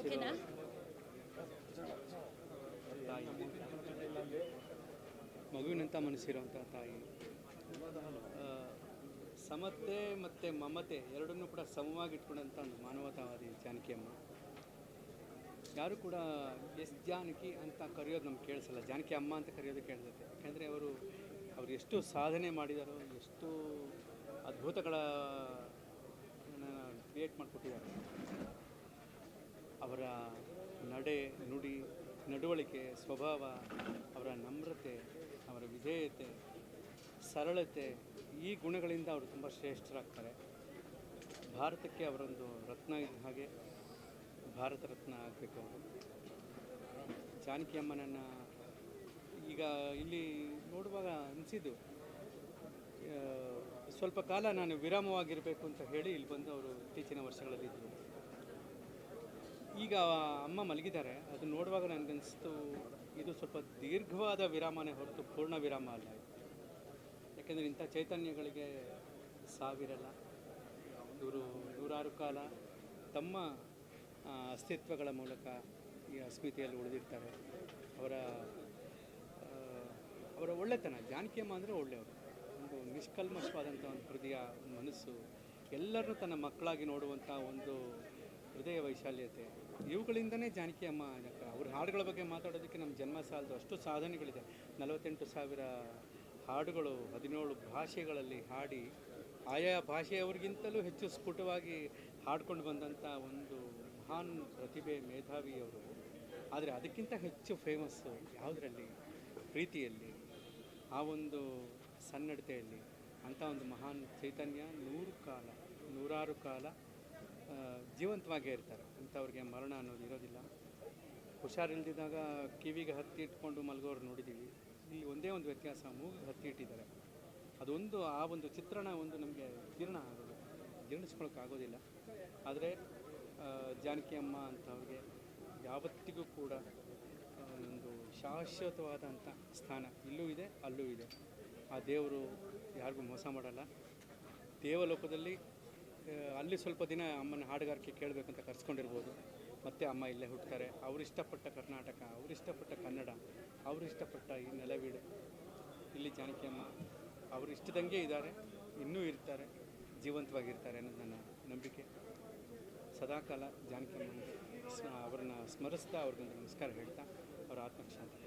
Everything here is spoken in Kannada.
ಮನಸ್ಸಿರೋ ತಾಯಿ, ಮಗುವಿನಂಥ ಮನಸ್ಸಿರುವಂಥ ತಾಯಿ, ಸಮತೆ ಮತ್ತು ಮಮತೆ ಎರಡನ್ನೂ ಕೂಡ ಸಮವಾಗಿ ಇಟ್ಕೊಂಡಂಥ ಒಂದು ಮಾನವತಾವಾದಿ ಜಾನಕಿ ಅಮ್ಮ. ಯಾರು ಕೂಡ ಎಸ್ ಜಾನಕಿ ಅಂತ ಕರೆಯೋದು ನಮ್ಗೆ ಕೇಳಿಸಲ್ಲ, ಜಾನಕಿ ಅಮ್ಮ ಅಂತ ಕರೆಯೋದು ಕೇಳಿಸುತ್ತೆ. ಯಾಕೆಂದರೆ ಅವರು ಎಷ್ಟು ಸಾಧನೆ ಮಾಡಿದಾರೋ, ಎಷ್ಟು ಅದ್ಭುತಗಳ ಕ್ರಿಯೇಟ್ ಮಾಡಿಕೊಟ್ಟಿದ್ದಾರೆ. ಅವರ ನಡೆ ನುಡಿ, ನಡವಳಿಕೆ, ಸ್ವಭಾವ, ಅವರ ನಮ್ರತೆ, ಅವರ ವಿಧೇಯತೆ, ಸರಳತೆ, ಈ ಗುಣಗಳಿಂದ ಅವರು ತುಂಬ ಶ್ರೇಷ್ಠರಾಗ್ತಾರೆ. ಭಾರತಕ್ಕೆ ಅವರೊಂದು ರತ್ನ ಇದ್ದ ಹಾಗೆ, ಭಾರತ ರತ್ನ ಆಗಬೇಕು ಅವರು. ಜಾನಕಿ ಅಮ್ಮನನ್ನು ಈಗ ಇಲ್ಲಿ ನೋಡುವಾಗ ಅನಿಸಿದ್ದು, ಸ್ವಲ್ಪ ಕಾಲ ನಾನು ವಿರಾಮವಾಗಿರಬೇಕು ಅಂತ ಹೇಳಿ ಇಲ್ಲಿ ಬಂದು ಅವರು ಇತ್ತೀಚಿನ ವರ್ಷಗಳಲ್ಲಿದ್ದರು. ಈಗ ಅಮ್ಮ ಮಲಗಿದ್ದಾರೆ. ಅದು ನೋಡುವಾಗ ನನಗನ್ನಿಸ್ತು, ಇದು ಸ್ವಲ್ಪ ದೀರ್ಘವಾದ ವಿರಾಮನೇ ಹೊರತು ಪೂರ್ಣ ವಿರಾಮ ಅಲ್ಲ ಇದು. ಯಾಕೆಂದರೆ ಇಂಥ ಚೈತನ್ಯಗಳಿಗೆ ಸಾವಿರಲ್ಲ. ಇವರು ನೂರಾರು ಕಾಲ ತಮ್ಮ ಅಸ್ತಿತ್ವಗಳ ಮೂಲಕ ಈ ಅಸ್ಮಿತೆಯಲ್ಲಿ ಉಳಿದಿರ್ತಾರೆ. ಅವರ ಒಳ್ಳೆತನ, ಜಾನಕಿ ಅಮ್ಮ ಅಂದರೆ ಒಳ್ಳೆಯವರು, ಒಂದು ನಿಷ್ಕಲ್ಮಶವಾದಂಥ ಒಂದು ಹೃದಯ, ಮನಸ್ಸು, ಎಲ್ಲರನ್ನೂ ತನ್ನ ಮಕ್ಕಳಾಗಿ ನೋಡುವಂಥ ಒಂದು ಹೃದಯ ವೈಶಾಲ್ಯತೆ, ಇವುಗಳಿಂದನೇ ಜಾನಕಿ ಅಮ್ಮ. ಅವ್ರ ಹಾಡುಗಳ ಬಗ್ಗೆ ಮಾತಾಡೋದಕ್ಕೆ ನಮ್ಮ ಜನ್ಮ ಸಾಲದು, ಅಷ್ಟು ಸಾಧನೆಗಳಿದೆ. 48,000 ಹಾಡುಗಳು 17 ಭಾಷೆಗಳಲ್ಲಿ ಹಾಡಿ, ಆಯಾ ಭಾಷೆಯವರಿಗಿಂತಲೂ ಹೆಚ್ಚು ಸ್ಫುಟವಾಗಿ ಹಾಡ್ಕೊಂಡು ಬಂದಂಥ ಒಂದು ಮಹಾನ್ ಪ್ರತಿಭೆ, ಮೇಧಾವಿಯವರು. ಆದರೆ ಅದಕ್ಕಿಂತ ಹೆಚ್ಚು ಫೇಮಸ್ಸು ಯಾವುದರಲ್ಲಿ? ಪ್ರೀತಿಯಲ್ಲಿ, ಆ ಒಂದು ಸನ್ನಡತೆಯಲ್ಲಿ. ಅಂಥ ಒಂದು ಮಹಾನ್ ಚೈತನ್ಯ ನೂರಾರು ಕಾಲ ಜೀವಂತವಾಗೇ ಇರ್ತಾರೆ. ಅಂಥವ್ರಿಗೆ ಮರಣ ಅನ್ನೋದು ಇರೋದಿಲ್ಲ. ಹುಷಾರಿಲ್ದಿದ್ದಾಗ ಕಿವಿಗೆ ಹತ್ತಿ ಇಟ್ಕೊಂಡು ಮಲಗೋರು ನೋಡಿದ್ದೀವಿ. ಇಲ್ಲಿ ಒಂದೇ ಒಂದು ವ್ಯತ್ಯಾಸ, ಮೂಗಿಗೆ ಹತ್ತಿ ಇಟ್ಟಿದ್ದಾರೆ. ಅದೊಂದು, ಆ ಒಂದು ಚಿತ್ರಣ ಒಂದು ನಮಗೆ ಜೀರ್ಣಿಸ್ಕೊಳ್ಳೋಕ್ಕಾಗೋದಿಲ್ಲ. ಆದರೆ ಜಾನಕಿ ಅಮ್ಮ ಅಂಥವ್ರಿಗೆ ಯಾವತ್ತಿಗೂ ಕೂಡ ಒಂದು ಶಾಶ್ವತವಾದಂಥ ಸ್ಥಾನ ಇಲ್ಲೂ ಇದೆ, ಅಲ್ಲೂ ಇದೆ. ಆ ದೇವರು ಯಾರಿಗೂ ಮೋಸ ಮಾಡಲ್ಲ. ದೇವಲೋಕದಲ್ಲಿ ಅಲ್ಲಿ ಸ್ವಲ್ಪ ದಿನ ಅಮ್ಮನ ಹಾಡುಗಾರಿಕೆ ಕೇಳಬೇಕಂತ ಕರೆಸ್ಕೊಂಡಿರ್ಬೋದು. ಮತ್ತು ಅಮ್ಮ ಇಲ್ಲೇ ಹುಟ್ಟುತ್ತಾರೆ. ಅವರಿಷ್ಟಪಟ್ಟ ಕರ್ನಾಟಕ, ಅವರಿಷ್ಟಪಟ್ಟ ಕನ್ನಡ, ಅವರಿಷ್ಟಪಟ್ಟ ಈ ನೆಲವೀಡು, ಇಲ್ಲಿ ಜಾನಕಿ ಅಮ್ಮ ಅವರು ಇಷ್ಟದಂಗೆ ಇದ್ದಾರೆ, ಇನ್ನೂ ಇರ್ತಾರೆ, ಜೀವಂತವಾಗಿರ್ತಾರೆ ಅನ್ನೋದು ನನ್ನ ನಂಬಿಕೆ. ಸದಾಕಾಲ ಜಾನಕಿ ಅಮ್ಮನಿಗೆ ಅವ್ರನ್ನ ಸ್ಮರಿಸ್ತಾ, ಅವ್ರಿಗೊಂದು ನಮಸ್ಕಾರ ಹೇಳ್ತಾ, ಅವರ ಆತ್ಮಕ್ಕೆ ಶಾಂತಿ.